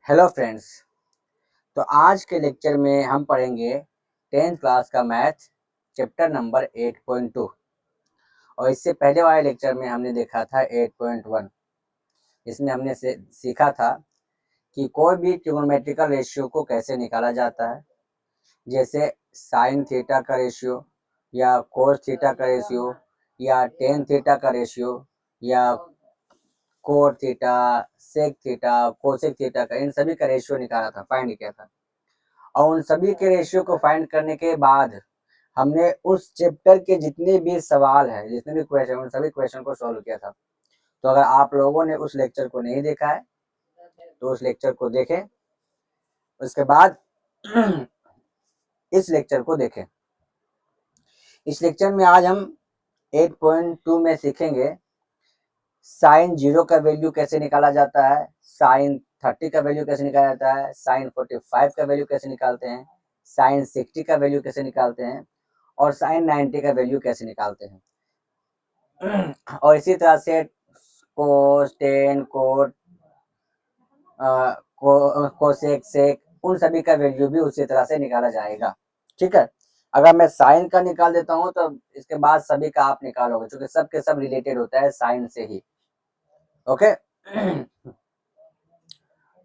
Hello friends. तो आज के लेक्चर में हम पढ़ेंगे 10th क्लास का मैथ चैप्टर नंबर 8.2 और इससे पहले वाले लेक्चर में हमने देखा था 8.1। इसमें हमने सीखा था कि कोई भी ट्रिग्नोमेट्रिकल रेशियो को कैसे निकाला जाता है, जैसे साइन थीटा का रेशियो या कोस थीटा का रेशियो या टेन थीटा का रेशियो या cot theta, sec theta, cosec theta का, इन सभी का रेशियो निकाला था, फाइंड किया था। और उन सभी के रेशियो को फाइंड करने के बाद हमने उस चैप्टर के जितने भी सवाल है, जितने भी क्वेश्चन, उन सभी क्वेश्चन को सॉल्व किया था। तो अगर आप लोगों ने उस लेक्चर को नहीं देखा है तो उस लेक्चर को देखें, उसके बाद इस लेक्चर को देखें। इस लेक्चर में आज हम 8.2 में सीखेंगे साइन 0 का वैल्यू कैसे निकाला जाता है, साइन 30 का वैल्यू कैसे निकाला जाता है, साइन 45 का वैल्यू कैसे निकालते हैं, साइन 60 का वैल्यू कैसे निकालते हैं और साइन 90 का वैल्यू कैसे निकालते हैं। और इसी तरह से कोस, टेन, कोट, कोसेक, सेक, उन सभी का वैल्यू भी उसी तरह से निकाला जाएगा। ठीक है। अगर मैं साइन का निकाल देता हूं तो इसके बाद सभी का आप निकालोगे, क्योंकि सब के सब रिलेटेड होता है साइन से ही। ओके।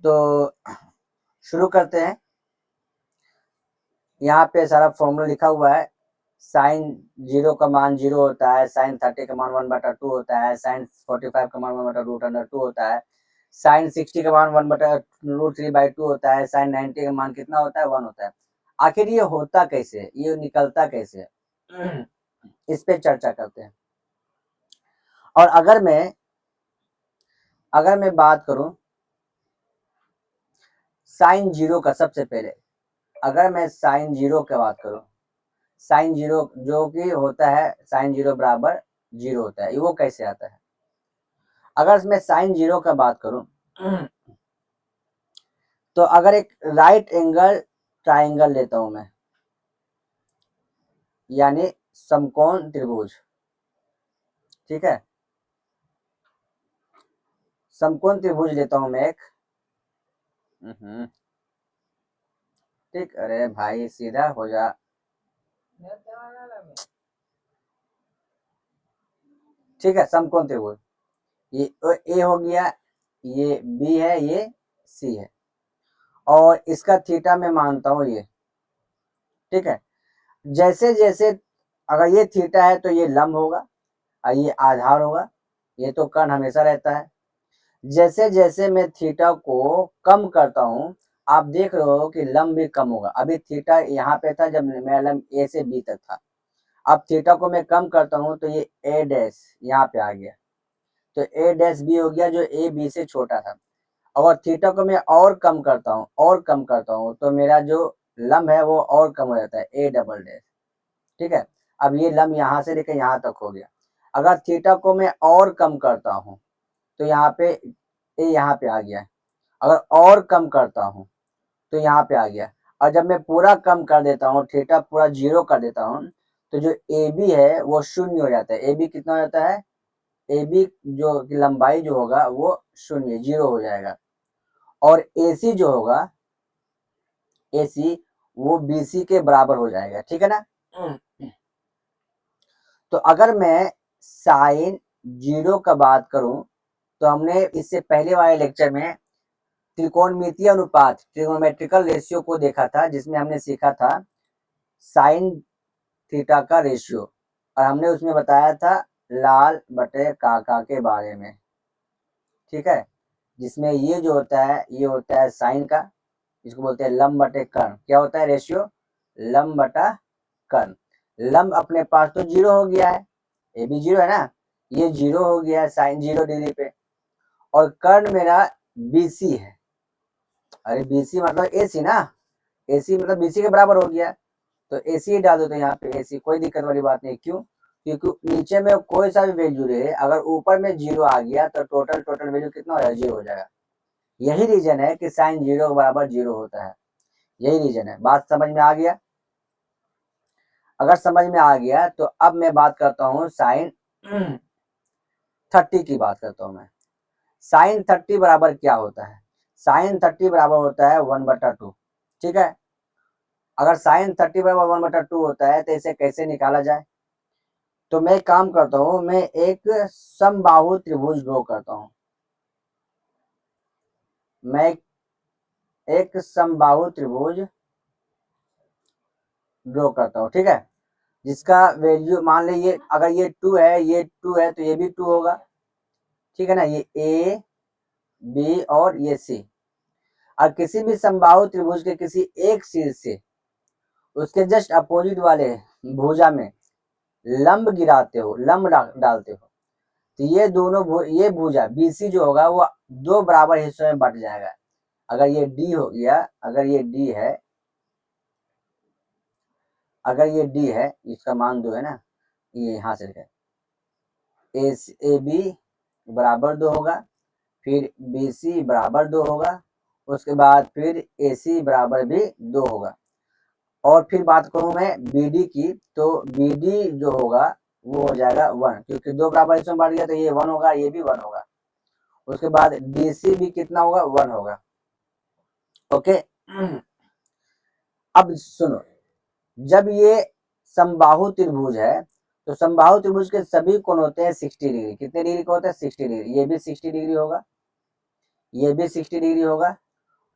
तो शुरू करते हैं। यहाँ पे सारा फॉर्मूला लिखा हुआ है। साइन 0 का मान 0 होता है, साइन 30 का मान 1/2 होता है, साइन 45 का मान 1/√2 होता है, साइन 60 का मान 1/√3/2 होता है, साइन 90 का मान कितना होता है, 1 होता है। आखिर ये होता कैसे, ये निकलता कैसे, इस पे चर्चा करते हैं। और अगर मैं बात करूं साइन 0 का, सबसे पहले अगर मैं साइन 0 की बात करूं, साइन 0 जो कि होता है साइन 0 बराबर 0 होता है, वो कैसे आता है। अगर मैं साइन 0 का बात करूं तो अगर एक राइट एंगल ट्राइंगल लेता हूं मैं, यानी समकोण त्रिभुज, ठीक है, समकोण त्रिभुज लेता हूं मैं एक, ठीक, अरे भाई सीधा हो जा, ठीक है, समकोण त्रिभुज, ये ए हो गया, ये बी है, ये सी है, और इसका थीटा मैं मानता हूं ये, ठीक है। जैसे जैसे अगर ये थीटा है तो ये लंब होगा और ये आधार होगा, ये तो कर्ण हमेशा रहता है। जैसे जैसे मैं थीटा को कम करता हूँ, आप देख रहे हो कि लंब भी कम होगा। अभी थीटा यहाँ पे था जब मेरा लंब ए से बी तक था, अब थीटा को मैं कम करता हूँ तो ये ए डैश यहाँ पे आ गया, तो ए डैश बी हो गया जो ए बी से छोटा था। और थीटा को मैं और कम करता हूँ, और कम करता हूँ, तो मेरा जो लंब है वो और कम हो जाता है, ए डबल डैश, ठीक है। अब ये लंब यहाँ से लेकर यहाँ तक हो गया। अगर थीटा को मैं और कम करता हूँ तो यहाँ पे ए यहाँ पे आ गया, अगर और कम करता हूँ तो यहाँ पे आ गया, और जब मैं पूरा कम कर देता हूँ, थीटा पूरा 0 कर देता हूँ, तो जो ए बी है वो 0 हो जाता है। ए बी कितना हो जाता है, ए बी जो लंबाई जो होगा वो 0 हो जाएगा, और ए सी जो होगा, ए सी वो बी सी के बराबर हो जाएगा, ठीक है ना। तो अगर मैं साइन 0 का बात करूं तो हमने इससे पहले वाले लेक्चर में त्रिकोणमितीय अनुपात, ट्रिग्नोमेट्रिकल रेशियो को देखा था, जिसमें हमने सीखा था साइन थीटा का रेशियो, और हमने उसमें बताया था लाल बटे काका के बारे में, ठीक है, जिसमें ये जो होता है ये होता है साइन का, इसको बोलते हैं लंब बटे कर्ण। क्या होता है रेशियो, लंब बटा कर्ण। लंब अपने पास तो 0 हो गया है, ए भी 0 है ना, ये 0 हो गया है साइन 0 डिग्री पे, और कर्ण मेरा बीसी है, अरे बीसी मतलब एसी ना, एसी मतलब बीसी के बराबर हो गया, तो एसी डाल दो, तो यहाँ पे एसी, कोई दिक्कत वाली बात नहीं। क्यों, क्योंकि नीचे में कोई सा भी वैल्यू रहे, अगर ऊपर में 0 आ गया तो टोटल वैल्यू कितना हो जाएगा, 0 हो जाएगा। यही रीजन है कि साइन 0 के बराबर 0 होता है, यही रीजन है। बात समझ में आ गया। अगर समझ में आ गया तो अब मैं बात करता हूँ साइन 30 की बात करता हूँ मैं। साइन 30 बराबर क्या होता है, साइन 30 बराबर होता है 1/2। ठीक है, अगर साइन 30 बराबर 1/2 होता है तो इसे कैसे निकाला जाए? तो मैं एक काम करता हूं, मैं एक समबाहु त्रिभुज ड्रॉ करता हूं। मैं एक समबाहु त्रिभुज ड्रॉ करता हूं, ठीक है, जिसका वैल्यू मान लीजिए अगर ये 2 है, ये 2 है, तो ये भी 2 होगा। ठीक है ना, ये ए बी और ये सी। और किसी भी समबाहु त्रिभुज के किसी एक शीर्ष से उसके जस्ट अपोजिट वाले भुजा में लंब गिराते हो, लंब डालते हो, तो ये दोनों ये भुजा बीसी जो होगा वो दो बराबर हिस्सों में बट जाएगा। अगर ये डी हो गया, अगर ये डी है, अगर ये डी है, इसका मान 2 है ना, ये यहाँ से ए बी बराबर 2 होगा, फिर बी सी बराबर 2 होगा, उसके बाद फिर ए सी बराबर भी 2 होगा। और फिर बात करूं मैं बी डी की, तो बी डी जो होगा वो हो जाएगा 1, क्योंकि दो बराबर हिस्सों में बांट गया तो ये 1 होगा, ये भी 1 होगा। उसके बाद डी सी भी कितना होगा? 1 होगा। ओके, अब सुनो, जब ये समबाहु त्रिभुज है तो समबाहु त्रिभुज के सभी कोण होते हैं 60 डिग्री। कितने डिग्री का होता है? 60 डिग्री। ये भी 60 डिग्री होगा, ये भी 60 डिग्री होगा,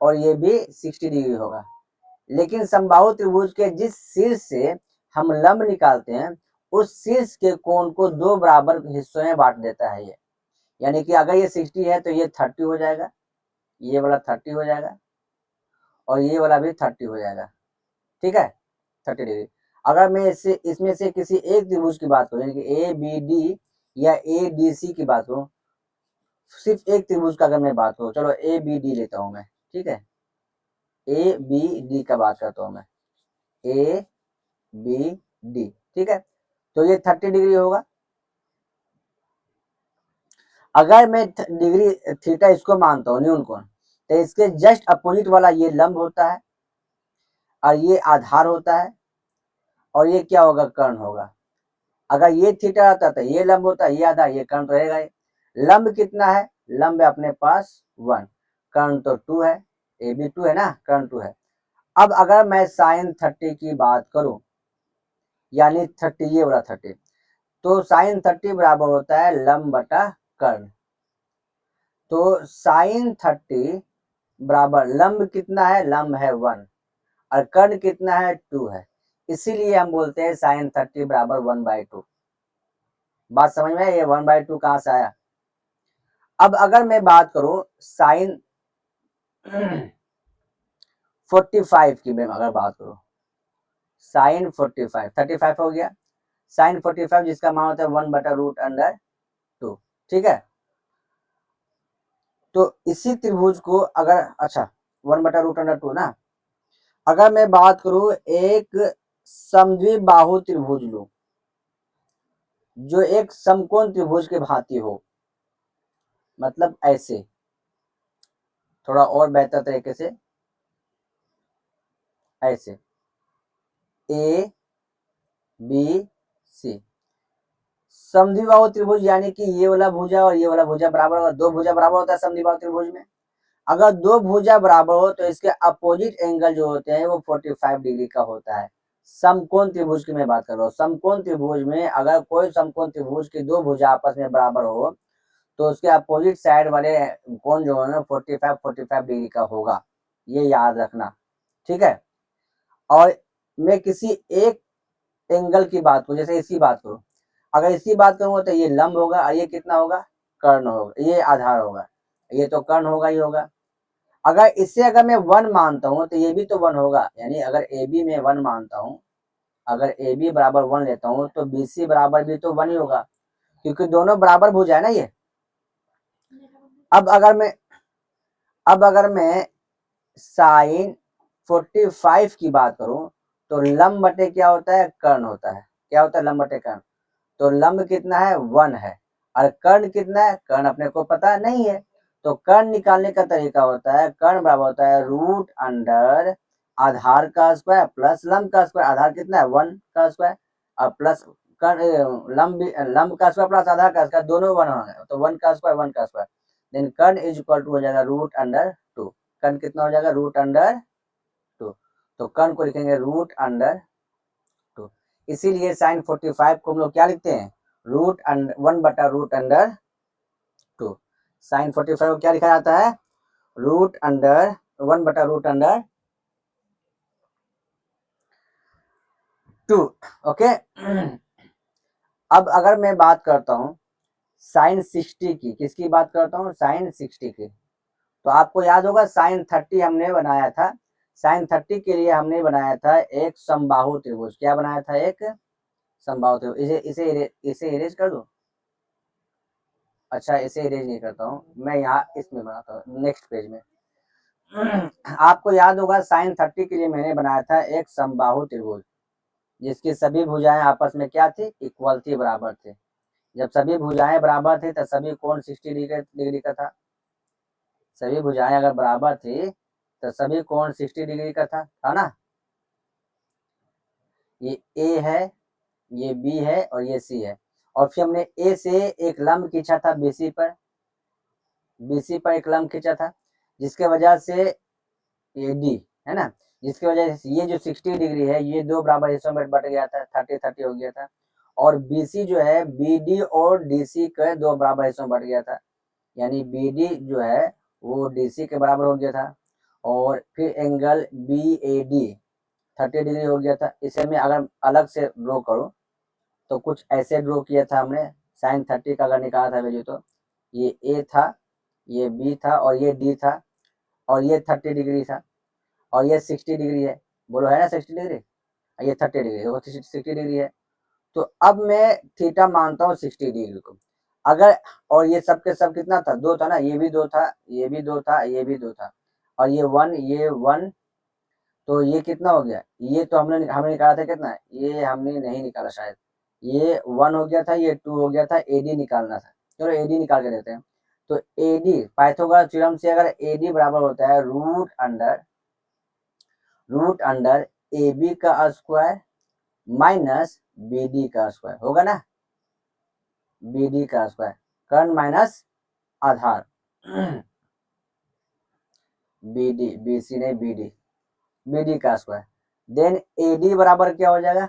और ये भी 60 डिग्री होगा। लेकिन समबाहु त्रिभुज के जिस शीर्ष से हम लंब निकालते हैं उस शीर्ष के कोण को दो बराबर हिस्सों में बांट देता है ये। यानी कि अगर ये 60 है तो ये 30 हो जाएगा, ये वाला 30 हो जाएगा, और ये वाला भी 30 हो जाएगा। ठीक है, 30 डिग्री। अगर मैं इसमें से किसी एक त्रिभुज की बात करूं, यानी कि ए बी डी या ए डी सी की बात करूं, सिर्फ एक त्रिभुज का अगर मैं बात करूं, चलो ए बी डी लेता हूं मैं। ठीक है, ए बी डी का बात करता हूं मैं, ए बी डी। ठीक है, तो ये 30 डिग्री होगा। अगर मैं डिग्री थीटा इसको मानता हूं न्यून कोण, तो इसके जस्ट अपोजिट वाला ये लंब होता है, और ये आधार होता है, और ये क्या होगा? कर्ण होगा। अगर ये थीटा आता तो ये लंब होता, ये आधार, ये कर्ण रहेगा। लंब कितना है? लंब है अपने पास 1, कर्ण तो 2 है, ए भी 2 है ना, कर्ण 2 है। अब अगर मैं साइन 30 की बात करूं, यानी 30, ये वाला 30, तो साइन 30 बराबर होता है लंब बटा कर्ण। तो साइन 30 बराबर लंब कितना है? लंब है 1, और कर्ण कितना है? 2 है। इसीलिए हम बोलते हैं साइन 30 बराबर 1/2। बात समझ में? ये 1/2 कहां से आया? अब अगर मैं बात करूं साइन 45 की, मैं अगर बात करूं साइन 45, 35 हो गया, साइन 45 जिसका मान होता है 1/√2। ठीक है, तो इसी त्रिभुज को अगर, अच्छा 1/√2 ना, अगर मैं बात करूं एक समद्विबाहु त्रिभुज लूं जो एक समकोण त्रिभुज के भांति हो, मतलब ऐसे, थोड़ा और बेहतर तरीके से ऐसे ए बी सी समद्विबाहु त्रिभुज, यानी कि ये वाला भुजा और ये वाला भुजा बराबर होगा। दो भुजा बराबर होता है समद्विबाहु त्रिभुज में। अगर दो भुजा बराबर हो तो इसके अपोजिट एंगल जो होते हैं वो 45 डिग्री का होता है। समकोण त्रिभुज की मैं बात कर रहा हूँ। समकोण त्रिभुज में अगर कोई समकोण त्रिभुज की दो भुजा आपस में बराबर हो तो उसके अपोजिट साइड वाले कोण जो है ना 45 डिग्री का होगा, ये याद रखना। ठीक है, और मैं किसी एक एंगल की बात करूं, जैसे इसकी बात करूं, अगर इसकी बात करूंगा तो ये लंब होगा, और ये कितना होगा? कर्ण होगा, ये आधार होगा, ये तो कर्ण होगा ही होगा। अगर इससे अगर मैं 1 मानता हूं तो ये भी तो 1 होगा, यानी अगर ए बी में 1 मानता हूं, अगर ए बी बराबर 1 लेता हूं तो बी सी बराबर भी तो 1 ही होगा, क्योंकि दोनों बराबर भुजा है ना ये। अब अगर मैं साइन 45 की बात करूं तो लंब बटे क्या होता है? कर्ण होता है। क्या होता है? लंब बटे कर्ण। तो लंब कितना है? 1 है, और कर्ण कितना है? कर्ण अपने को पता नहीं है, तो कर्ण निकालने का तरीका होता है, कर्ण बराबर होता है रूट अंडर आधार का स्क्वायर प्लस लंब का स्क्वायर। आधार कितना है? 1 का स्क्वायर, और प्लस लंब का स्क्वायर प्लस आधार का स्क्वायर, दोनों 1 होंगे, तो 1 का स्क्वायर 1 का स्क्वायर। देन कर्ण इज इक्वल टू हो जाएगा रूट अंडर 2। कर्ण कितना हो जाएगा? Root under 2। तो कर्ण को लिखेंगे रूट अंडर 2। इसीलिए साइन 45 को हम लोग क्या लिखते हैं? रूट अंडर 1 बटा रूट अंडर 2। साइन 45 को क्या लिखा जाता है? रूट अंडर 1 बटा रूट अंडर 2। ओके। अब अगर मैं बात करता हूं साइन 60 की, किसकी बात करता हूं? साइन 60 की। तो आपको याद होगा साइन 30 हमने बनाया था। साइन 30 के लिए हमने बनाया था एक समबाहु त्रिभुज। क्या बनाया था? एक समबाहु त्रिभुज। इसे इरेज कर दो। अच्छा, इसे इरेज नहीं करता हूँ मैं, यहाँ इसमें बनाता हूँ नेक्स्ट पेज में। आपको याद होगा साइन 30 के लिए मैंने बनाया था एक समबाहु त्रिभुज, जिसकी सभी भुजाएं आपस में क्या थी? इक्वल थी, बराबर थे। जब सभी भुजाएं बराबर थी तो सभी कोण 60 डिग्री का था। सभी भुजाएं अगर बराबर थी तो सभी कोण 60 डिग्री का था ना? ये ए है, ये बी है और ये सी है। और फिर हमने ए से एक लंब खींचा था बीसी पर, बीसी पर एक लंब खींचा था, जिसके वजह से ये डी है ना, जिसकी वजह से ये जो 60 डिग्री है ये दो बराबर हिस्सों में बट गया था, 30-30 हो गया था। और बीसी जो है बीडी और डीसी के दो बराबर हिस्सों में बट गया था, यानी बीडी जो है वो डीसी के बराबर हो गया था। और फिर angle B A D 30 degree हो गया था। इसे मैं अगर अलग से ड्रॉ करूं तो कुछ ऐसे ड्रॉ किया था हमने। साइन 30 का अगर निकाला था वैल्यू तो ये ए था, ये बी था और ये डी था, और ये 30 डिग्री था, और ये 60 डिग्री है। बोलो है ना 60 डिग्री? ये 30 डिग्री, वो 60 डिग्री है। तो अब मैं थीटा मानता हूँ 60 डिग्री को। अगर, और ये सब के सब कितना था? 2 था ना, ये भी 2 था, ये भी 2 था, ये भी 2 था, और ये 1, ये 1, तो ये कितना हो गया? ये तो हमने निकाला था कितना? ये हमने नहीं निकाला शायद। ये 1 हो गया था, ये 2 हो गया था, एडी निकालना था। चलो एडी निकाल के देते हैं। तो एडी पाइथागोरस थ्योरम से अगर एडी बराबर होता है रूट अंडर ए बी का स्क्वायर माइनस बी डी का स्क्वायर होगा ना, बी डी का स्क्वायर, कर्ण माइनस आधार, बी डी, बी सी नहीं बी डी, बी डी का स्क्वायर। देन ए डी बराबर क्या हो जाएगा?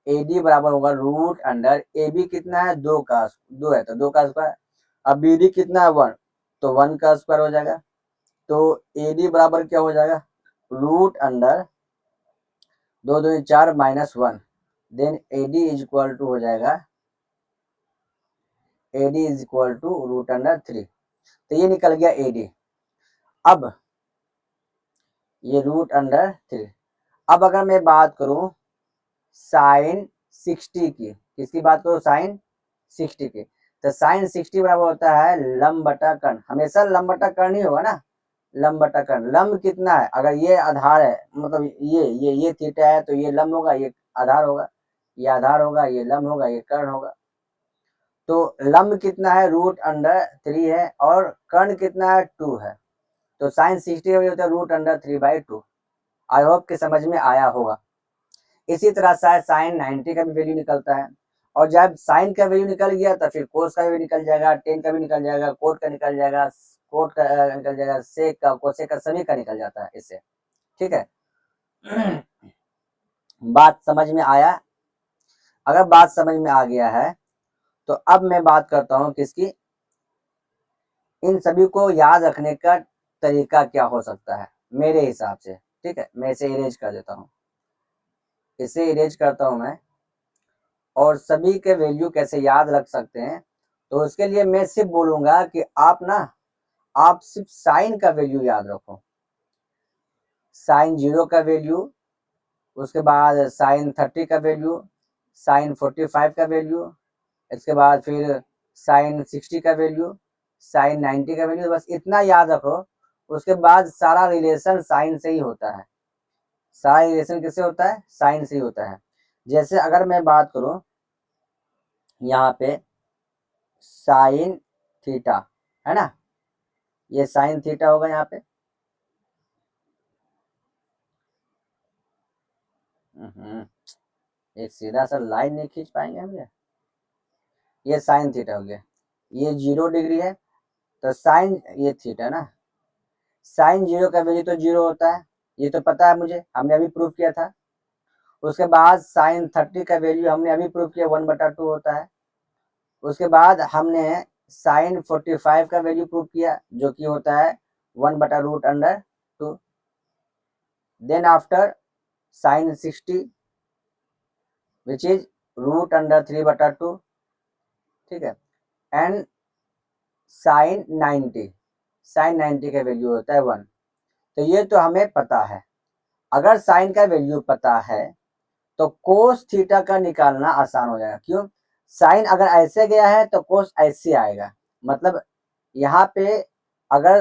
ए डी बराबर होगा रूट अंडर ए बी कितना है? 2 का 2 है तो 2 का स्क्वायर। अब बी डी कितना है? 1, तो 1 का स्क्वायर हो जाएगा। तो ए डी बराबर क्या हो जाएगा? Root under 2 2 4 minus 1। Then A D is equal to हो जाएगा, A D is equal to root under 3। तो ये निकल गया ए डी। अब ये रूट अंडर 3। अब अगर मैं बात करूं साइन 60 की, किसकी बात करूं? साइन 60 की। तो साइन 60 बराबर होता है लंब बटा कर्ण। हमेशा लंब बटा कर्ण ही होगा ना, लंब बटा कर्ण। लंब कितना है? अगर ये आधार है, मतलब ये थीटा है, तो ये लंब होगा, ये आधार होगा, ये आधार होगा, ये लंब होगा, ये कर्ण होगा। तो लंब कितना है? रूट अंडर 3 है, और कर्ण कितना है? 2 है। तो साइन 60 होता है रूट अंडर 3/2। आई होप कि समझ में आया होगा। इसी तरह से साइन 90 का भी वैल्यू निकलता है, और जब साइन का वैल्यू निकल गया तो फिर कोस का भी निकल जाएगा, टेन का भी निकल जाएगा, कोट का निकल जाएगा, कोट का निकल जाएगा, सेक का, कोसेक का, सभी का निकल जाता है इससे। ठीक है। बात समझ में आया? अगर बात समझ में आ गया है तो अब मैं बात करता हूं किसकी, इन सभी को याद रखने का तरीका क्या हो सकता है मेरे हिसाब से। ठीक है, मैं इसे इरेज कर देता हूं, इसे इरेज करता हूं मैं। और सभी के वैल्यू कैसे याद रख सकते हैं, तो उसके लिए मैं सिर्फ बोलूंगा कि आप सिर्फ साइन का वैल्यू याद रखो। साइन 0 का वैल्यू, उसके बाद साइन 30 का वैल्यू, साइन 45 का वैल्यू, इसके बाद फिर साइन 60 का वैल्यू, साइन 90 का वैल्यू, बस इतना याद रखो। उसके बाद सारा रिलेशन साइन से ही होता है। सारा रिलेशन किससे होता है? साइन से ही होता है। जैसे अगर मैं बात करूं यहाँ पे साइन थीटा, है ना, ये साइन थीटा होगा यहाँ पे। एक सीधा सा लाइन नहीं खींच पाएंगे हम ये साइन थीटा हो गया। ये 0 डिग्री है तो साइन ये थीटा ना, साइन 0 का वैल्यू तो 0 होता है, ये तो पता है मुझे, हमने अभी प्रूव किया था। उसके बाद साइन 30 का वैल्यू हमने अभी प्रूव किया 1/2 होता है। उसके बाद हमने साइन 45 का वैल्यू प्रूव किया जो कि होता है 1/√2। Then after sine 60 which is √3/2, ठीक है। एंड साइन 90, साइन 90 का वैल्यू होता है 1। तो ये तो हमें पता है। अगर साइन का वैल्यू पता है तो कोस थीटा का निकालना आसान हो जाएगा। क्यों? साइन अगर ऐसे गया है तो कोस ऐसे आएगा। मतलब यहाँ पे अगर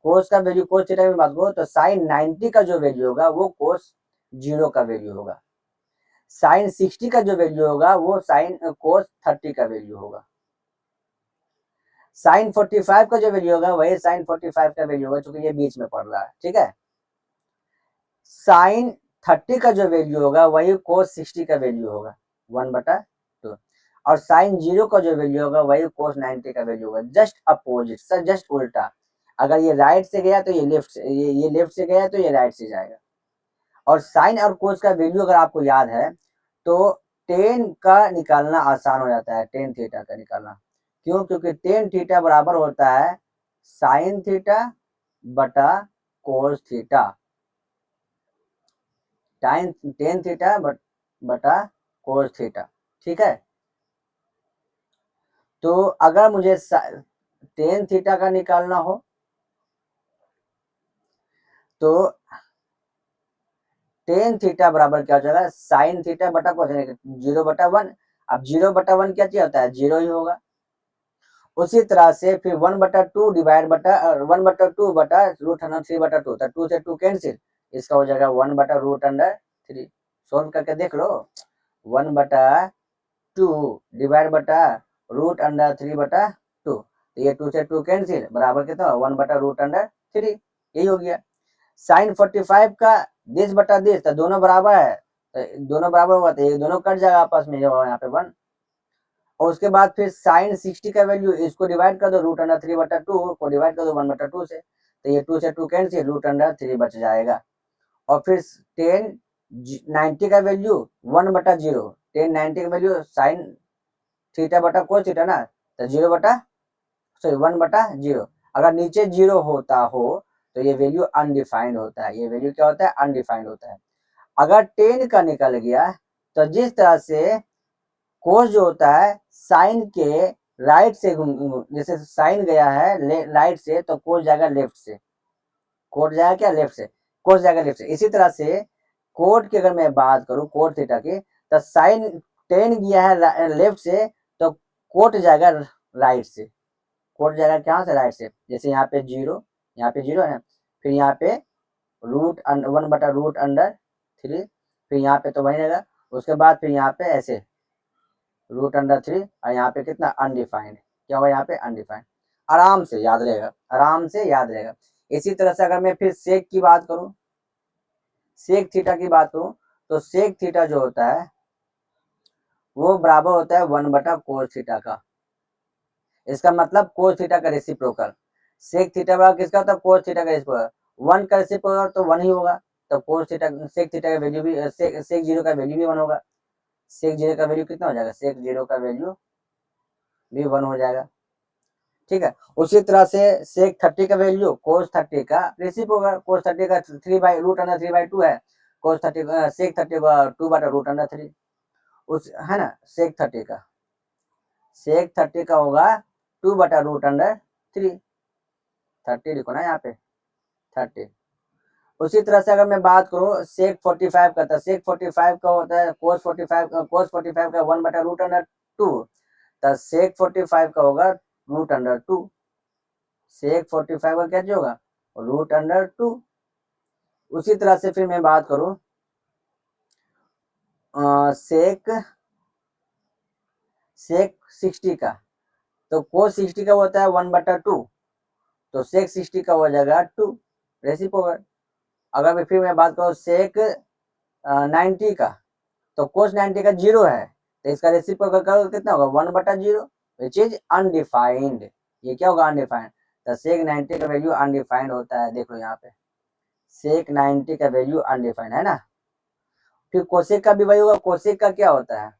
कोस का वैल्यू कोस थीटा की बात करो तो साइन 90 का जो वैल्यू होगा वो कोस 0 का वैल्यू होगा। साइन 60 का जो वैल्यू होगा वो साइन कोस 30 का वैल्यू होगा। साइन 45 का जो वैल्यू होगा वही साइन 45 का वैल्यू होगा, क्योंकि ये बीच में पड़ रहा है, ठीक है। साइन 30 का जो वैल्यू होगा वही कोस 60 का वैल्यू होगा 1/2। और साइन 0 का जो वैल्यू होगा वही कोस 90 का वैल्यू होगा। जस्ट अपोजिट सर, जस्ट उल्टा। अगर ये राइट से गया तो ये लेफ्ट से, ये लेफ्ट से गया तो ये राइट से जाएगा। और साइन और कोस का वैल्यू अगर आपको याद है तो टेन का निकालना आसान हो जाता है, टेन थीटा का निकालना। क्यों? क्योंकि टेन थीटा बराबर होता है साइन थीटा बटा कोस थीटा, टेन थीटा बटा कोस थीटा, ठीक है। तो अगर मुझे टेन थीटा का निकालना हो तो टेन थीटा बराबर क्या हो जाएगा, साइन थीटा बटा कोस, 0/1। अब 0/1 क्या चीज होता है, 0 ही होगा। उसी तरह से फिर 1/2 डिवाइड बटा 1/2 बटा √3/2, तो 2 से 2 कैंसिल, इसका हो जाएगा 1/√3। सोल्व करके देख लो, 1/2 डिवाइड बटा √3/2, तो ये 2 से 2 कैंसिल, बराबर कितना 1/√3, यही हो गया। साइन 45 का दिस बटा दिस, तो दोनों बराबर है, तो दोनों बराबर होगा तो ये दोनों कट जाएगा आपस में, यहाँ पे 1। और उसके बाद फिर साइन 60 का वैल्यू, इसको डिवाइड कर दो √3/2 को डिवाइड कर दो 1/2 से, तो ये 2 से 2 कैंसिल, √3 बच जाएगा। और फिर टेन 90 का वैल्यू 1/0, टेन 90 का वैल्यू साइन थीटा बटा कोस थीटा ना, तो 1/0। अगर नीचे 0 होता हो तो ये वैल्यू अनडिफाइंड होता है, ये वैल्यू क्या होता है, अनडिफाइंड होता है। अगर 10 का निकल गया तो जिस तरह से कोस जो होता है साइन के राइट से जैसे साइन गया है राइट से तो कोस जाएगा लेफ्ट से, कोट जाएगा क्या, लेफ्ट से, कोस जाएगा लेफ्ट से। इसी तरह से कोट की अगर मैं बात करूं कोट थीटा की, तो साइन 10 गया है लेफ्ट से तो कोट जाएगा राइट से, कोट जाएगा कहाँ से, राइट से। जैसे यहाँ पे 0, यहाँ पे 0 है, फिर यहाँ पे 1/√3, फिर यहाँ पे तो वही रहेगा। उसके बाद फिर यहाँ पे ऐसे √3 और यहाँ पे कितना अनडिफाइंड, क्या हुआ यहाँ पे अनडिफाइंड। आराम से याद रहेगा, आराम से याद रहेगा। इसी तरह से अगर मैं फिर सेक की बात करूं, सेक थीटा की बात करूं, तो सेक थीटा जो होता है वो बराबर होता है 1/कोस थीटा का। इसका मतलब कोस थीटा का रेसिप्रोकल। सेक थीटा बराबर किसका होता है, कोस थीटा का रेसिप्रोकल। 1 का रेसिप्रोकल तो 1 ही होगा, तो कोस थीटा सेक थीटा का वैल्यू भी सेक 0 का वैल्यू भी 1 होगा। सेक 0 का वैल्यू कितना हो जाएगा, सेक 0 का वैल्यू भी 1 हो जाएगा, ठीक है। उसी तरह से सेक 30 का वैल्यू कोस 30 का रेसिप्रोकल, कोस 30 का 3/√3/2 है, कोस 30 सेक 30 का 2/√3 उस है ना। सेक 30 का, सेक 30 का होगा 2/√3, 30 लिखो ना यहाँ पे 30। उसी तरह से अगर मैं बात करूं सेक 45 का, तो सेक 45 का होता है कोस 45 का 1/√2, तो सेक 45 का होगा √2, सेक 45 का क्या होगा, √2। उसी तरह से फिर मैं बात करूं सेक 60 का, तो कोस 60 का होता है 1/2, तो सेक 60 का हो जाएगा 2 रेसिप्रोकल। अगर मैं फिर मैं बात करूं सेक 90 का, तो कोस 90 का 0 है, तो इसका रेसिप्रोकल कितना होगा 1/0, विच इज अनडिफाइंड। ये क्या होगा, अनडिफाइंड। तो सेक 90 का वैल्यू अनडिफाइंड होता है, देख लो यहाँ पे सेक 90 का वैल्यू अनडिफाइंड है ना। फिर कोसेक का भी वही होगा। कोसेक का क्या होता है,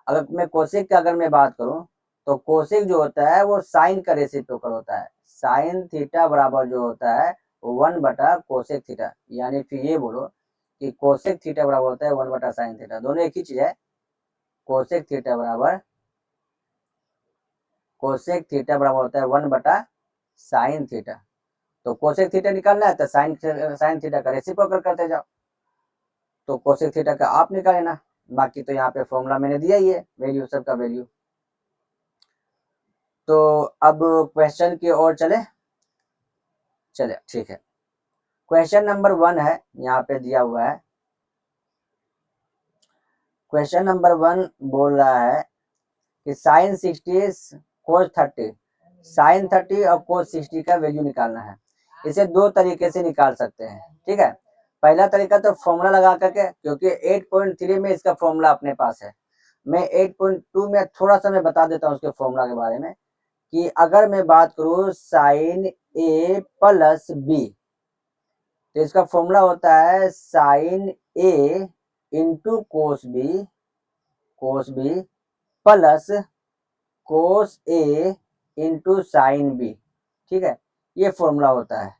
अगर मैं कोसेक की अगर मैं बात करूं तो कोसेक जो होता है वो साइन का रेसिप्रोकल होता है। साइन थीटा बराबर जो होता है 1/कोसेक थीटा, यानी फिर ये बोलो कि कोसेक थीटा बराबर होता है 1/साइन थीटा, दोनों एक ही चीज है। कोसेक थीटा बराबर होता है 1/साइन थीटा। तो कोसेक थीटा निकालना है तो साइन थीटा का रेसिप्रोकल करते जाओ, तो कोसेक थीटा का आप निकाल लेना। बाकी तो यहाँ पे फॉर्मूला मैंने दिया ही है, वैल्यू सबका वैल्यू। तो अब क्वेश्चन की ओर चले ठीक है। क्वेश्चन नंबर 1 है, यहाँ पे दिया हुआ है। क्वेश्चन नंबर 1 बोल रहा है कि साइन 60 कोस 30, साइन 30 और कोस 60 का वैल्यू निकालना है। इसे दो तरीके से निकाल सकते हैं, ठीक है। पहला तरीका तो फॉर्मूला लगा करके, क्योंकि 8.3 में इसका फॉर्मूला अपने पास है। मैं 8.2 में थोड़ा सा मैं बता देता हूँ उसके फॉर्मूला के बारे में, कि अगर मैं बात करूँ साइन ए प्लस बी, तो इसका फॉर्मूला होता है sine A into cos B plus cos A into sine B, ठीक है। ये फॉर्मूला होता है।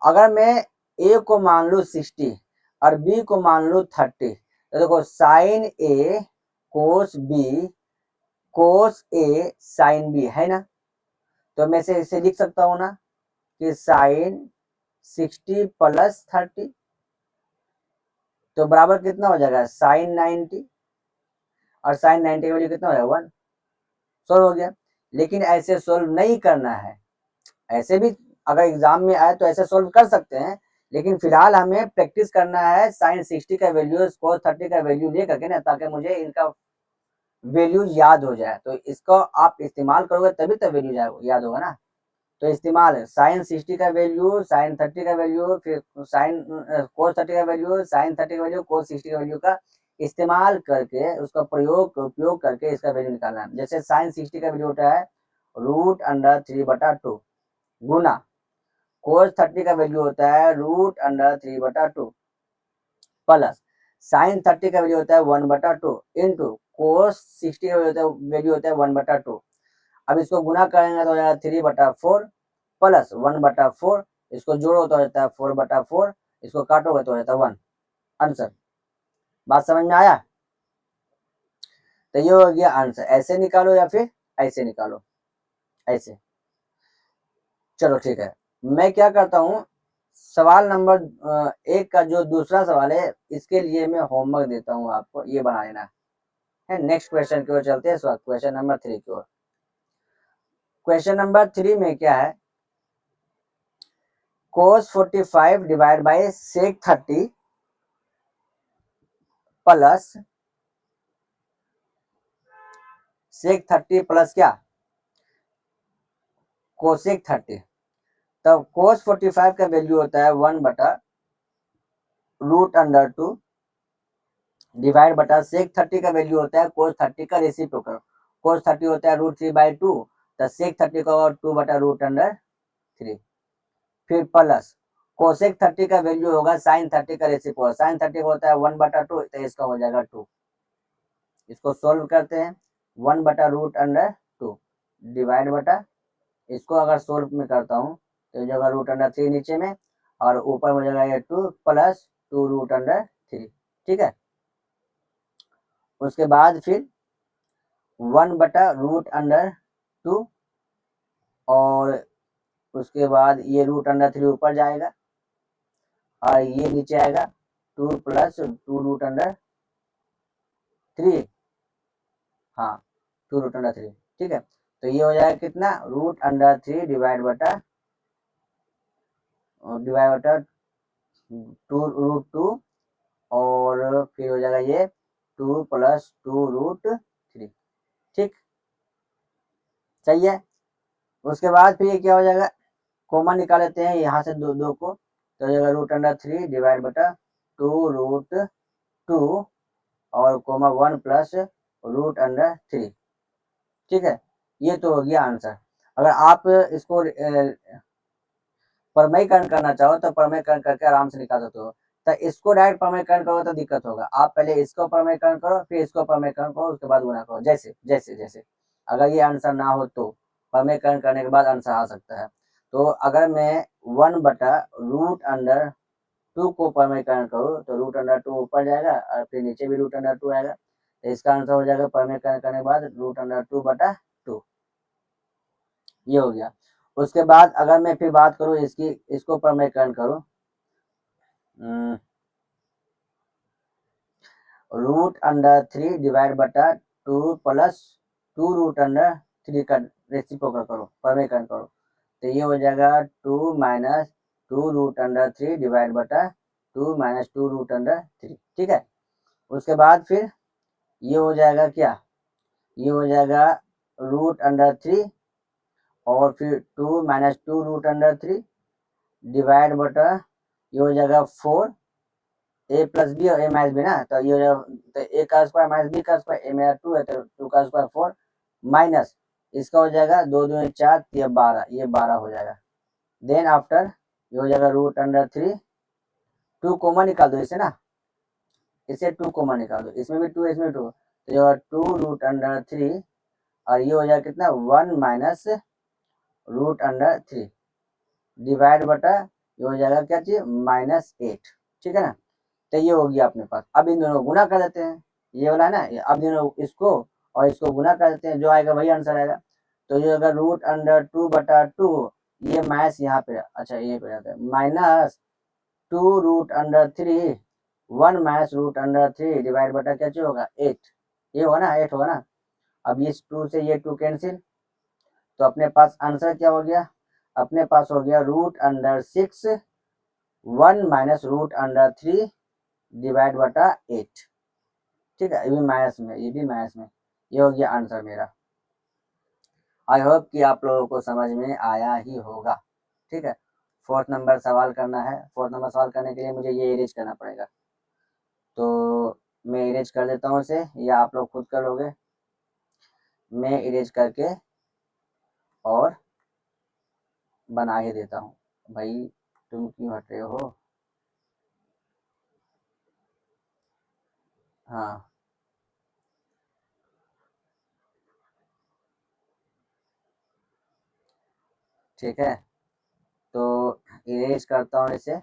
अगर मैं ए को मान लू 60 और बी को मान लू 30, तो देखो साइन ए कोस ए साइन बी है ना, तो मैं इसे लिख सकता हूं ना कि साइन 60 प्लस 30, तो बराबर कितना हो जाएगा साइन 90, और साइन 90 का वैल्यू कितना हो जाएगा 1। सोल्व हो गया। लेकिन ऐसे सोल्व नहीं करना है, ऐसे भी अगर एग्जाम में आए तो ऐसे सोल्व कर सकते हैं, लेकिन फिलहाल हमें प्रैक्टिस करना है साइन 60 का वैल्यू कोस 30 का वैल्यू ले करके ना, ताकि मुझे इनका वैल्यू याद हो जाए। तो इसको आप इस्तेमाल करोगे तभी तो वैल्यू याद होगा ना। तो इस्तेमाल है साइन 60 का वैल्यू, साइन 30 का वैल्यू, फिर साइन कोस 30 का वैल्यू, साइन 30 का वैल्यू, कोस 60 का वैल्यू का इस्तेमाल करके, उसका उपयोग करके इसका वैल्यू निकालना है। जैसे साइन 60 का वैल्यू होता है √3/2 गुना कोस 30 का वैल्यू होता है √3/2 प्लस साइन 30 का वैल्यू होता है 1/2 इंटू कोस 60 का वैल्यू होता है 1/2। अब इसको गुना करेंगे तो हो जाएगा 3/4 प्लस 1/4, इसको जोड़ो तो हो जाता है 4/4, इसको काटोगे तो हो जाता है 1। आंसर, बात समझ में आया? तो ये हो गया आंसर। ऐसे निकालो या फिर ऐसे निकालो, ऐसे। चलो ठीक है, मैं क्या करता हूँ, सवाल नंबर 1 का जो दूसरा सवाल है, इसके लिए मैं होमवर्क देता हूँ आपको, ये बना लेना है। नेक्स्ट क्वेश्चन की ओर चलते हैं, क्वेश्चन नंबर 3 की ओर। क्वेश्चन नंबर 3 में क्या है, cos 45 divide by sec 30 plus sec 30 plus क्या कोसेक 30। तब cos 45 का वैल्यू होता है 1/√2 डिवाइड बटा sec 30 का वैल्यू होता है cos 30 का रेसिप्रोकल। cos 30 होता है √3/2, तो sec 30 का 2/√3। फिर प्लस कोसेक 30 का वैल्यू होगा साइन 30 का रेसिप्रोकल। साइन 30 होता है 1/2, तो इसका हो जाएगा 2। इसको सोल्व करते हैं, 1/√2 डिवाइड बटा, इसको अगर सोल्व में करता हूँ तो जगह √3 नीचे में, और ऊपर हो जाएगा ये 2 प्लस 2√3, ठीक है। उसके बाद फिर 1/√2, और उसके बाद ये √3 ऊपर जाएगा और ये नीचे आएगा 2 प्लस 2√3, हाँ 2√3, ठीक है। तो ये हो जाएगा कितना √3 डिवाइड बटा 2√2, और फिर हो जाएगा ये 2 प्लस 2√3, ठीक, सही है। उसके बाद फिर ये क्या हो जाएगा, कॉमन निकाल लेते हैं यहाँ से दो को, तो हो जाएगा √3 डिवाइड बटा 2√2 और कोमा 1 प्लस √3, ठीक है। ये तो हो गया आंसर। अगर आप इसको परमयीकरण करना चाहो तो परमयीकरण करके आराम से निकाल सकते हो। तो इसको डायरेक्ट परमयीकरण करो तो दिक्कत होगा। आप पहले इसको परमयीकरण करो, फिर इसको परमयीकरण करो, उसके बाद गुणा करो। जैसे जैसे जैसे अगर ये आंसर ना हो तो परमयीकरण करने के बाद आंसर आ सकता है। तो अगर मैं 1/√2 को परमयीकरण करूँ तो √2 ऊपर जाएगा और फिर नीचे भी √2 आएगा। तो इसका आंसर हो जाएगा परमयीकरण करने के बाद √2/2। ये हो गया। उसके बाद अगर मैं फिर बात करूँ इसकी, इसको परमयीकरण करूँ, √3 डिवाइड बटा 2 प्लस 2√3 का रेसिप्रोकल करो, परमयीकरण करो, तो ये हो जाएगा 2 माइनस 2√3 डिवाइड बटा 2 माइनस 2√3। ठीक है। उसके बाद फिर ये हो जाएगा क्या, ये हो जाएगा √3 और फिर 2 माइनस 2√3 डिवाइड बटा ये हो जाएगा 4 a प्लस बी और a माइनस बी ना, तो ये हो जाएगा, तो a का स्क्वायर माइनस b का स्क्वायर, a मेरा 2 है तो 2 का स्क्वायर 4 माइनस इसका हो जाएगा 2 2 4, ये 12, ये 12 हो जाएगा। देन आफ्टर ये हो जाएगा √3, 2 कॉमन निकाल दो इसे ना, इसे 2 कॉमन निकाल दो, इसमें भी 2 इसमें 2, तो ये 2√3 और ये हो जाएगा कितना 1 माइनस √3 डिवाइड बटा ये हो जाएगा क्या चीज -8। ठीक है ना। तो ये हो गया अपने पास। अब इन दोनों को गुना कर देते हैं, ये वाला है ना, अब दोनों इसको और इसको गुना कर देते हैं, जो आएगा वही आंसर आएगा। तो ये अगर √2/2 ये माइनस यहाँ पे, अच्छा ये पे जाता है -2√3 1 माइनस √3 डिवाइड बटा क्या चीज होगा 8, ये होगा ना 8 होगा ना। अब इस 2 से ये 2 कैंसिल, तो अपने पास आंसर क्या हो गया, अपने पास हो गया √6 1 माइनस √3 डिवाइड बटा 8। ठीक है, ये भी माइनस में, ये भी माइनस में, ये हो गया आंसर मेरा। आई होप कि आप लोगों को समझ में आया ही होगा। ठीक है। 4th नंबर सवाल करना है। 4th नंबर सवाल करने के लिए मुझे ये इरेज करना पड़ेगा, तो मैं इरेज कर देता हूँ इसे, या आप लोग खुद करोगे। मैं इरेज करके और बना ही देता हूँ। भाई तुम क्यों हट रहे हो। हाँ ठीक है, तो इरेज करता हूँ इसे।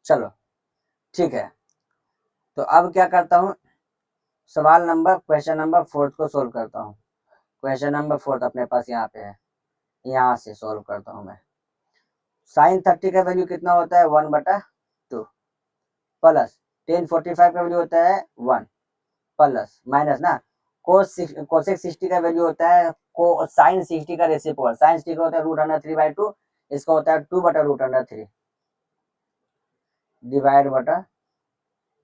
चलो ठीक है, तो अब क्या करता हूँ, सवाल नंबर क्वेश्चन नंबर 4 को सोल्व करता हूँ। क्वेश्चन नंबर 4 अपने पास यहाँ पे है, यहाँ से सोल्व करता हूँ मैं। साइन 30 का वैल्यू कितना होता है 1/2 प्लस टेन 45 का वैल्यू होता है 1 प्लस माइनस ना कोसेक 60 का वैल्यू होता है को साइन 60 का रेसिप्रोकल, साइन 60 का होता है √3/2, इसका होता है 2/√3 डिवाइड बटा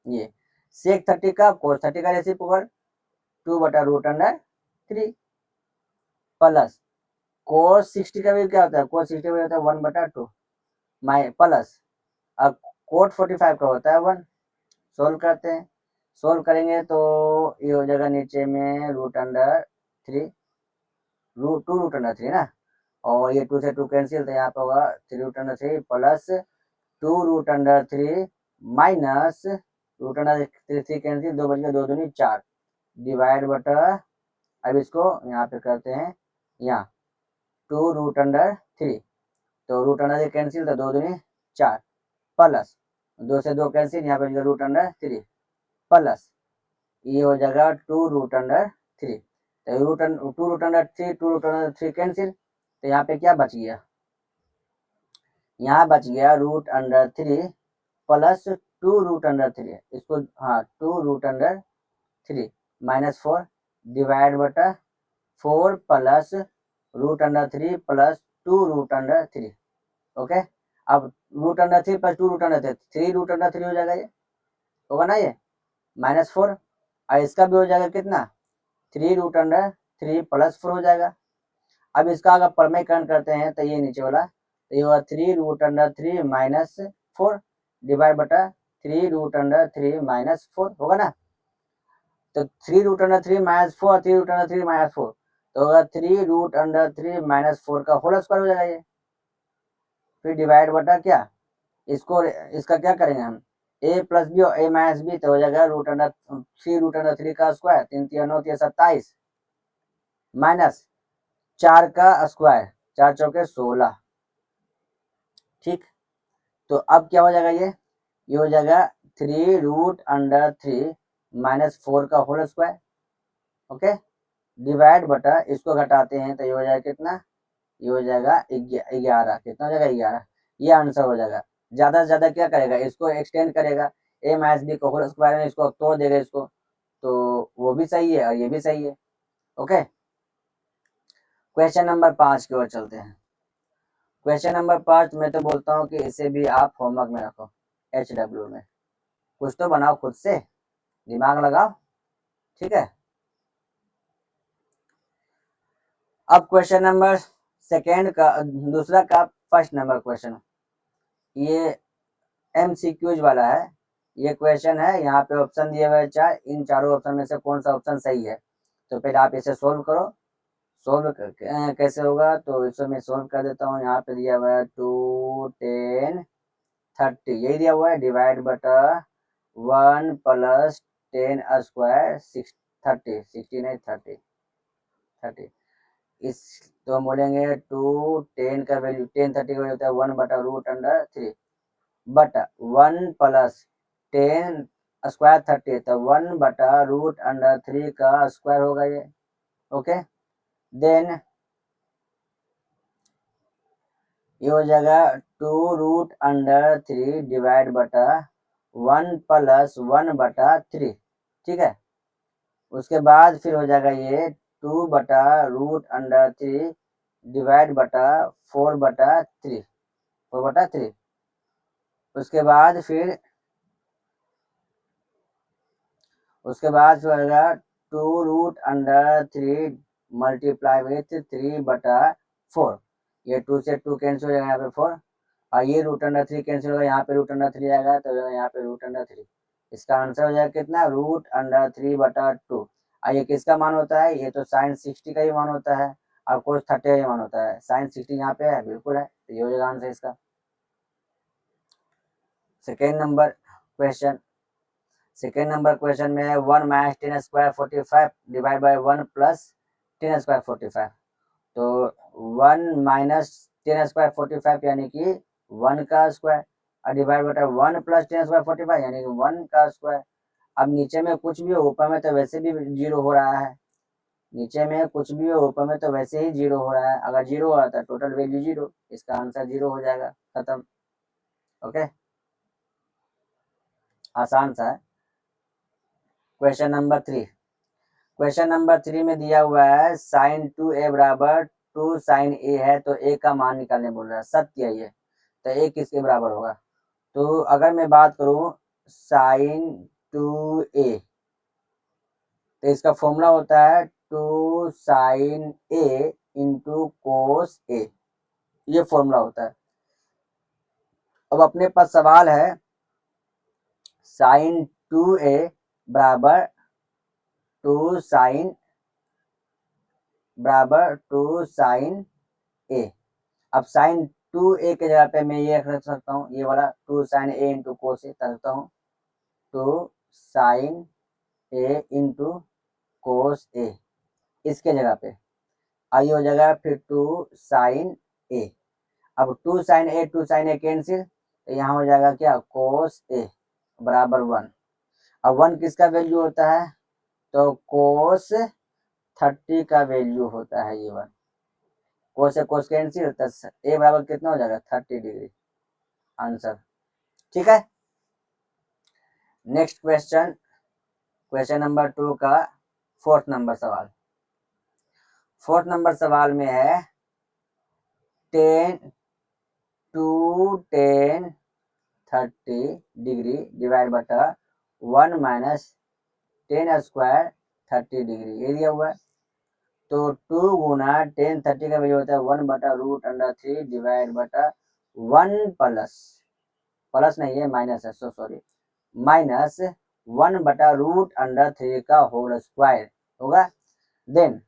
ये सेक 30 का कोस 30 का रेसिप्रोकल 2/√3 प्लस कोस 60 का वैल्यू क्या होता है, कोस 60 का वैल्यू होता है 1/2 माइ प्लस अब कोट 45 का होता है 1। सोल्व करते हैं, सोल्व करेंगे तो ये हो जाएगा नीचे में √3 2√3 ना, और ये 2 से 2 कैंसिल, तो यहाँ पे होगा 3√3 प्लस 2√3 माइनस √3 कैंसिल, 2 बच गया 2 दूनी 4 डिवाइड बटा, अब इसको यहाँ पे करते हैं यहाँ 2√3, तो √3 कैंसिल, तो 2 दूनी 4 प्लस 2 से 2 कैंसिल, यहाँ पे √3 प्लस ये हो जाएगा 2√3, तो 2√3 कैंसिल, तो यहाँ पे क्या बच गया, यहाँ बच गया √3 प्लस 2√3, इसको हाँ 2√3 -4 डिवाइड बटा 4 प्लस √3 प्लस 2√3। ओके, अब root under 3 plus 2 root under 3, 3 root under 3 हो जाएगा, ये होगा ना, ये -4, और इसका भी हो जाएगा कितना, 3 रूट अंडर 3 प्लस 4 हो जाएगा। अब इसका अगर परमीकरण करते हैं तो ये नीचे वाला, तो ये होगा 3 रूट अंडर 3 -4 डिवाइड बटा 3 रूट अंडर 3 -4 होगा ना। तो 3 रूट अंडर 3 -4, 3 रूट अंडर 3 -4, तो होगा 3 रूट अंडर 3 -4 का होल स्क्वायर हो जाएगा ये। फिर डिवाइड बटा क्या, इसको इसका क्या करेंगे हम, a प्लस बी और a माइनस बी, तो हो जाएगा रूट अंडर 3 रूट अंडर 3 का स्क्वायर, 3 3 9 27 माइनस 4 का स्क्वायर, 4 चौके 16। ठीक, तो अब क्या हो जाएगा, ये हो जाएगा 3 रूट अंडर 3 -4 का होल स्क्वायर। ओके, डिवाइड बटा इसको घटाते हैं तो ये हो जाएगा कितना, ये हो जाएगा 11, कितना हो जाएगा 11, ये आंसर हो जाएगा। ज्यादा से ज्यादा क्या करेगा, इसको एक्सटेंड करेगा, a माइनस बी को होल स्क्वायर में इसको तोड़ देगा इसको, तो वो भी सही है और ये भी सही है। ओके, क्वेश्चन नंबर 5 की ओर चलते हैं। क्वेश्चन नंबर 5 मैं तो बोलता हूँ कि इसे भी आप होमवर्क में रखो, HW में कुछ तो बनाओ, खुद से दिमाग लगाओ, ठीक है। अब क्वेश्चन नंबर सेकेंड का, दूसरा का फर्स्ट नंबर क्वेश्चन, ये MCQs वाला है। ये क्वेश्चन है, यहाँ पे ऑप्शन दिए हुए 4, इन चारों ऑप्शन में से कौन सा ऑप्शन सही है, तो पहले आप इसे सोल्व करो। सोल्व कैसे होगा, तो इसे मैं सोल्व कर देता हूँ। यहाँ पे दिया हुआ है 2 10 30, यही दिया हुआ है, डिवाइड बटा 1 प्लस 10 स्क्वायर 60 नहीं 30, इस तो हम बोलेंगे 2 10 का वैल्यू 10 30 का वैल्यू होता है 1 बटा रूट अंडर 3 बटा 1 प्लस 10 स्क्वायर 30, तो 1 बटा रूट अंडर 3 का स्क्वायर होगा ये। ओके, देन ये हो जाएगा 2 रूट अंडर 3 डिवाइड बटा 1 प्लस 1 बटा 3, ठीक है। उसके बाद फिर हो जाएगा ये 2 बटा रूट अंडर 3 डिवाइड बटा 4 बटा 3, 4 बटा 3। उसके बाद फिर होगा 2 रूट अंडर 3 मल्टीप्लाई विथ 3 बटा 4, ये 2 से 2 कैंसिल हो जाएगा, यहाँ पे 4, और ये रूट अंडर 3 कैंसिल होगा, यहाँ पे रूट अंडर 3 आएगा तो यहाँ पे रूट अंडर 3। इसका आंसर हो जाएगा कितना, रूट अंडर 3 बटा 2। और ये किसका मान होता है, ये तो साइन 60 का ही मान होता है और कोस 30 का ही मान होता है। साइन 60 यहाँ पे है, बिल्कुल है, तो ये हो जाएगा आंसर इसका। Second number question, second number question में 1 minus 10 square 45 divide by 1 plus 10 square 45, तो 1 माइनस 10 स्क्वायर 45 यानी कि 1 का स्क्वायर, और डिवाइड बटा 1 प्लस 10 स्क्वायर 45 यानी कि 1 का स्क्वायर। अब नीचे में कुछ भी हो, ऊपर में तो वैसे भी जीरो हो रहा है, नीचे में कुछ भी हो ऊपर में तो वैसे ही जीरो हो रहा है, अगर जीरो हो रहा था टोटल वैल्यू जीरो, इसका आंसर जीरो हो जाएगा, खत्म। ओके, आसान सा है। क्वेश्चन नंबर 3, क्वेश्चन नंबर 3 में दिया हुआ है साइन 2a बराबर 2 साइन a है, तो a का मान निकालने बोल रहा है, सत्य है ये, तो a किसके बराबर होगा। तो अगर मैं बात करूं साइन 2a, तो इसका फॉर्मूला होता है 2 sine a into cos a, ये फॉर्मूला होता है। अब अपने पास सवाल है साइन 2a बराबर 2 साइन ए। अब साइन 2a के जगह पे मैं ये रख सकता हूँ, ये वाला 2 साइन a इंटू कोस ए रखता हूँ, 2 साइन a इंटू कोस ए, इसके जगह पे आई हो जाएगा फिर 2 साइन ए। अब 2 साइन ए कैंसिल, तो यहाँ हो जाएगा क्या, कोस ए बराबर 1। अब 1 किसका वैल्यू होता है, तो कोस 30 का वैल्यू होता है ये 1, कोस से कोस कैंसिल, तो ए बराबर कितना हो जाएगा 30 डिग्री, आंसर, ठीक है। नेक्स्ट क्वेश्चन, क्वेश्चन नंबर 2 का फोर्थ नंबर सवाल। फोर्थ नंबर सवाल में है 10 2 10 30 डिग्री डिवाइड बटा 1 माइनस 10 स्क्वायर 30 डिग्री, ये दिया हुआ है। तो 2 गुना 10 30 का वैल्यू होता है 1 बटा रूट अंडर 3 डिवाइड बटा 1 प्लस नहीं है माइनस है, सो सॉरी, माइनस 1 बटा रूट अंडर 3 का होल स्क्वायर होगा। देन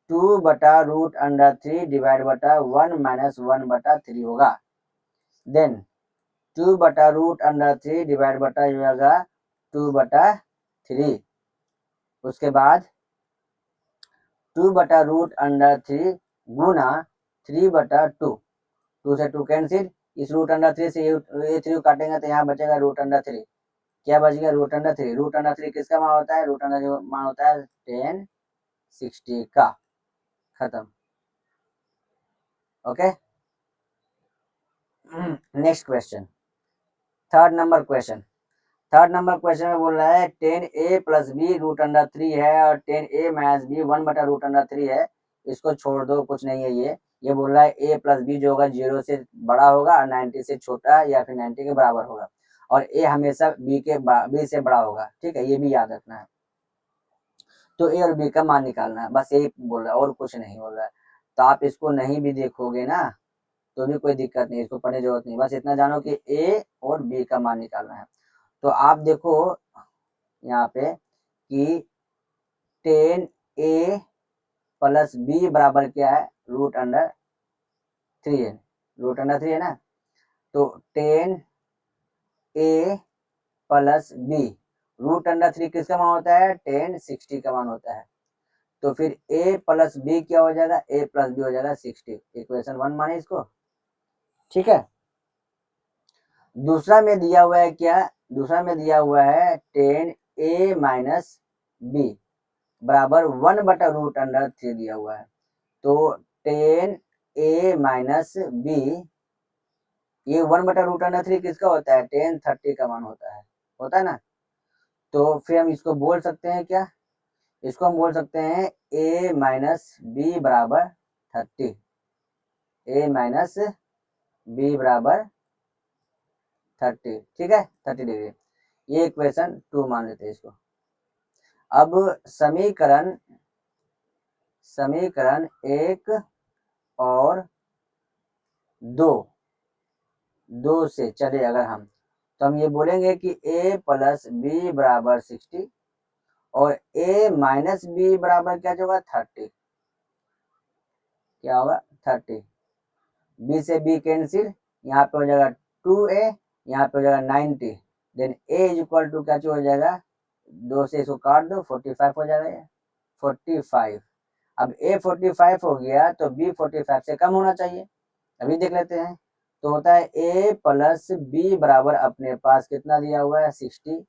2 बटा रूट अंडर 3 डिवाइड बटा 1 माइनस 1 बटा 3 होगा। देन 2 बटा रूट अंडर 3 डिवाइड बटा ये होगा 2 बटा 3। उसके बाद 2 बटा रूट अंडर 3 गुना 3 बटा 2, 2 से 2 कैंसिल, इस रूट अंडर 3 से ये 3 काटेंगे तो यहाँ बचेगा रूट अंडर 3, क्या बच गया रूट अंडर 3। रूट अंडर 3 किसका मान होता है, रूट अंडर मान होता है 10 60 का। खत्म। Okay, next question, third number question में बोल रहा है 10a plus B root under 3 है और 10a माइनस बी 1 बटा रूट अंडर 3 है। इसको छोड़ दो, कुछ नहीं है। ये बोल रहा है a प्लस बी जो होगा 0 से बड़ा होगा और 90 से छोटा या फिर 90 के बराबर होगा, और a हमेशा b से बड़ा होगा। ठीक है, ये भी याद रखना है। तो a और b का मान निकालना है, बस यही बोल रहा है और कुछ नहीं बोल रहा है। तो आप इसको नहीं भी देखोगे ना तो भी कोई दिक्कत नहीं, इसको पढ़ने की जरूरत नहीं, बस इतना जानो कि a और b का मान निकालना है। तो आप देखो यहाँ पे कि 10a प्लस बी बराबर क्या है, रूट अंडर 3 है, रूट अंडर 3 है ना। तो 10a plus B root under 3 किसका मान होता है, 10 60 का मान होता है। तो फिर a प्लस बी क्या हो जाएगा, a प्लस बी हो जाएगा 60, इक्वेशन 1 माने इसको। ठीक है, दूसरा में दिया हुआ है क्या, दूसरा में दिया हुआ है 10a माइनस बी बराबर 1 बटा रूट अंडर 3 दिया हुआ है। तो 10a माइनस बी, ये 1 बटा रूट अंडर 3 किसका होता है, 10 30 का मान होता है ना। तो फिर हम इसको बोल सकते हैं क्या, इसको हम बोल सकते हैं a माइनस बी बराबर 30, a माइनस बी बराबर 30। ठीक है, 30 डिग्री, ये इक्वेशन 2 मान लेते हैं इसको। अब समीकरण 1 और 2 से चले अगर हम, तो हम ये बोलेंगे कि a प्लस बी बराबर 60 और a माइनस बी बराबर क्या होगा 30, क्या होगा 30। b से b कैंसिल, यहाँ पे हो जाएगा 2a, यहाँ पे हो जाएगा 90। Then a is equal to क्या हो जाएगा, 2 से इसको काट दो 45 हो जाएगा, ये 45। अब a 45 हो गया तो b 45 से कम होना चाहिए, अभी देख लेते हैं। तो होता है a प्लस बी बराबर अपने पास कितना दिया हुआ है 60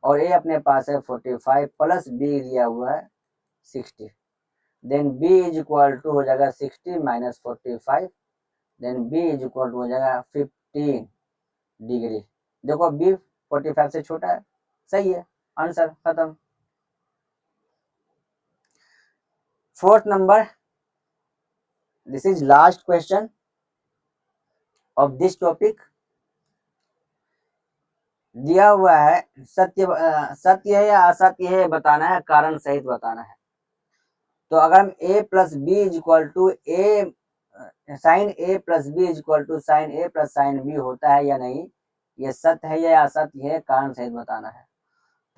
और a अपने पास है 45 प्लस b दिया हुआ है 60। Then b is equal to हो जाएगा 60 minus 45, then b is equal to हो जाएगा 15 डिग्री। देखो b 45 से छोटा है, सही है, आंसर खत्म। Fourth number, this is last question of this topic. दिया हुआ है सत्य है या असत्य है बताना है, कारण सहित बताना है। तो अगर हम a plus B is equal to A sine A plus B is equal to sine A plus sine B होता है या नहीं, ये सत्य है या असत्य है, कारण सहित बताना है।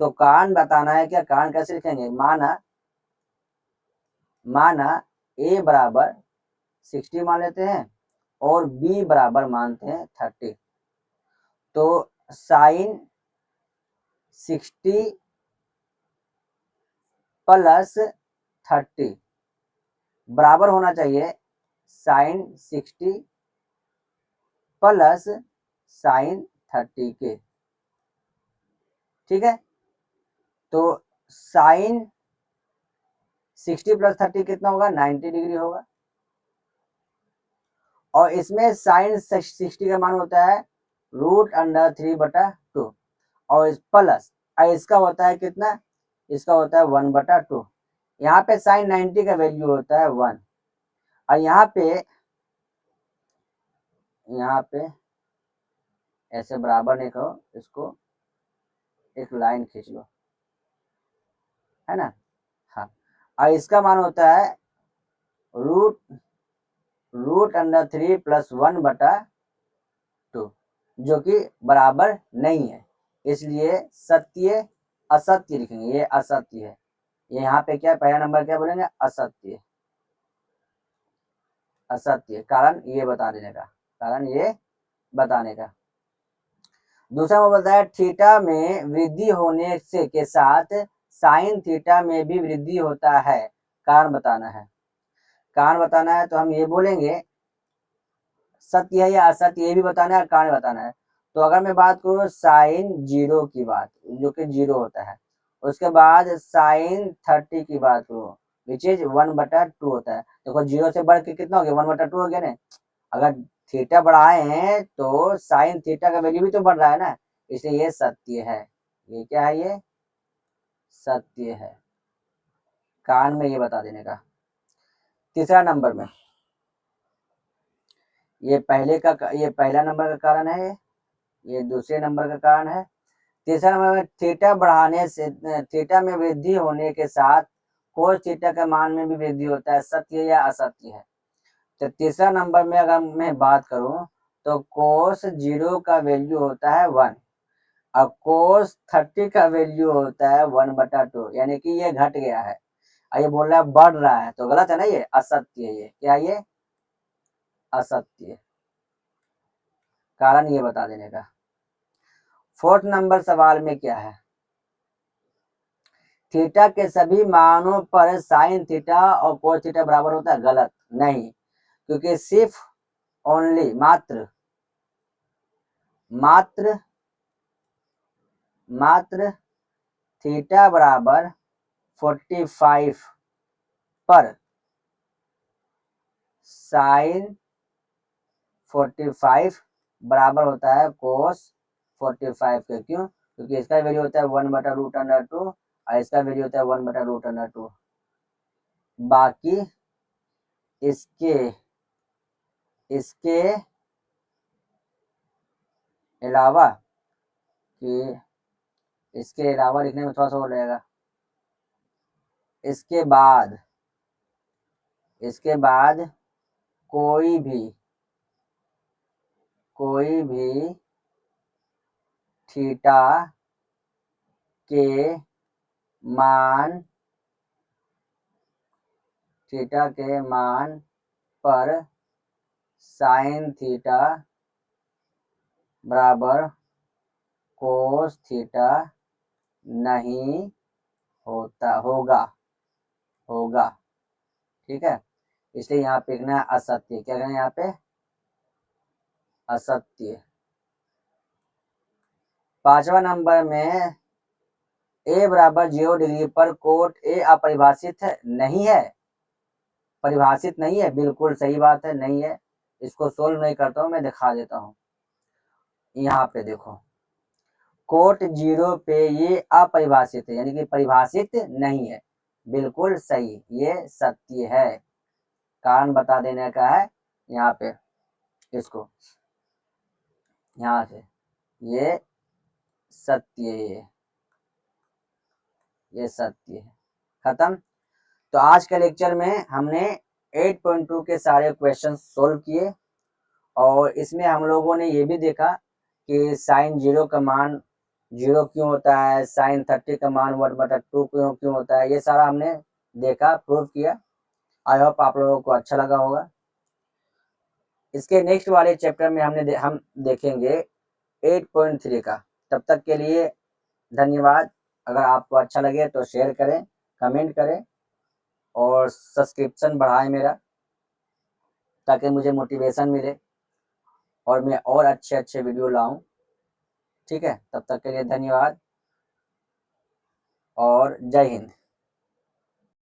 तो कारण बताना है क्या, कारण कैसे लिखेंगे, माना a बराबर 60 मान लेते हैं और b बराबर मानते हैं 30। तो साइन 60 प्लस 30 बराबर होना चाहिए साइन 60 प्लस साइन 30 के। ठीक है, तो साइन 60 प्लस 30 कितना होगा, 90 डिग्री होगा। और इसमें साइन 60 का मान होता है रूट अंडर 3 बटा 2 और प्लस इसका होता है कितना, इसका होता है 1 बटा 2। यहाँ पे साइन 90 का वैल्यू होता है 1 और यहाँ पे यहाँ पे ऐसे बराबर नहीं करो, इसको एक लाइन खींच लो, है ना। हाँ, और इसका मान होता है √√3 + 1/2, जो कि बराबर नहीं है, इसलिए सत्य असत्य लिखेंगे, ये असत्य है। ये यहाँ पे क्या पहला नंबर क्या बोलेंगे, असत्य, असत्य, कारण ये बता देने का, कारण ये बताने का। दूसरा वो बताया थीटा में वृद्धि होने से के साथ साइन थीटा में भी वृद्धि होता है, कारण बताना है। कारण बताना है तो हम ये बोलेंगे सत्य है या असत्य, ये भी बताना है, कारण बताना है। तो अगर मैं बात करूँ साइन 0 की बात, जो कि 0 होता है, उसके बाद साइन 30 की बात करूँ विच इज 1/2 होता है। देखो 0 से बढ़ के कितना हो गया, 1/2 हो गया ना। अगर थीटा बढ़ाए हैं तो साइन थीटा का वैल्यू भी तो बढ़ रहा है ना, इसलिए ये सत्य है। ये क्या है, ये सत्य है, कारण में ये बता देने का। तीसरा नंबर में ये पहला नंबर का कारण है, ये दूसरे नंबर का कारण है। तीसरा नंबर में थीटा बढ़ाने से थीटा में वृद्धि होने के साथ कोस थीटा के मान में भी वृद्धि होता है, सत्य या असत्य है। तो तीसरा नंबर में अगर मैं बात करूं तो कोस 0 का वैल्यू होता है 1 और कोस 30 का वैल्यू होता है 1/2, यानी कि ये घट गया है और ये बोल रहा है बढ़ रहा है, तो गलत है ना, ये असत्य है। ये क्या, ये असत्य है, कारण ये बता देने का। फोर्थ नंबर सवाल में क्या है, थीटा के सभी मानों पर साइन थीटा और कोस थीटा बराबर होता है, गलत नहीं, क्योंकि सिर्फ ओनली मात्र मात्र मात्र थीटा बराबर 45 पर साइन 45 बराबर होता है कोस 45 के। क्यों, क्योंकि इसका वैल्यू होता है 1/√2 और इसका वैल्यू होता है 1/√2। बाकी इसके इसके अलावा कि इसके अलावा लिखने में थोड़ा सा हो रहेगा, इसके बाद कोई भी थीटा के मान पर साइन थीटा बराबर कोस थीटा नहीं होगा। ठीक है, इसलिए यहाँ पे लिखना है असत्य। क्या कहना है यहाँ पे, असत्य। पांचवा नंबर में ए बराबर 0 डिग्री पर कोट ए अपरिभाषित नहीं है, परिभाषित नहीं है, बिल्कुल सही बात है, नहीं है। इसको सोल्व नहीं करता हूं, मैं दिखा देता हूं। यहाँ पे देखो कोट 0 पे ये अपरिभाषित है, यानी कि परिभाषित नहीं है, बिल्कुल सही, ये सत्य है, कारण बता देने का है। यहाँ पे इसको यहाँ से ये सत्य है, ये सत्य है, खत्म। तो आज के लेक्चर में हमने 8.2 के सारे क्वेश्चन सोल्व किए और इसमें हम लोगों ने ये भी देखा कि साइन 0 का मान 0 क्यों होता है, साइन 30 का मान 1/2 क्यों होता है, ये सारा हमने देखा, प्रूव किया। आई होप आप लोगों को अच्छा लगा होगा। इसके नेक्स्ट वाले चैप्टर में हम देखेंगे 8.3 का। तब तक के लिए धन्यवाद। अगर आपको अच्छा लगे तो शेयर करें, कमेंट करें और सब्सक्रिप्शन बढ़ाएं मेरा, ताकि मुझे मोटिवेशन मिले और मैं और अच्छे वीडियो लाऊं। ठीक है, तब तक के लिए धन्यवाद और जय हिंद।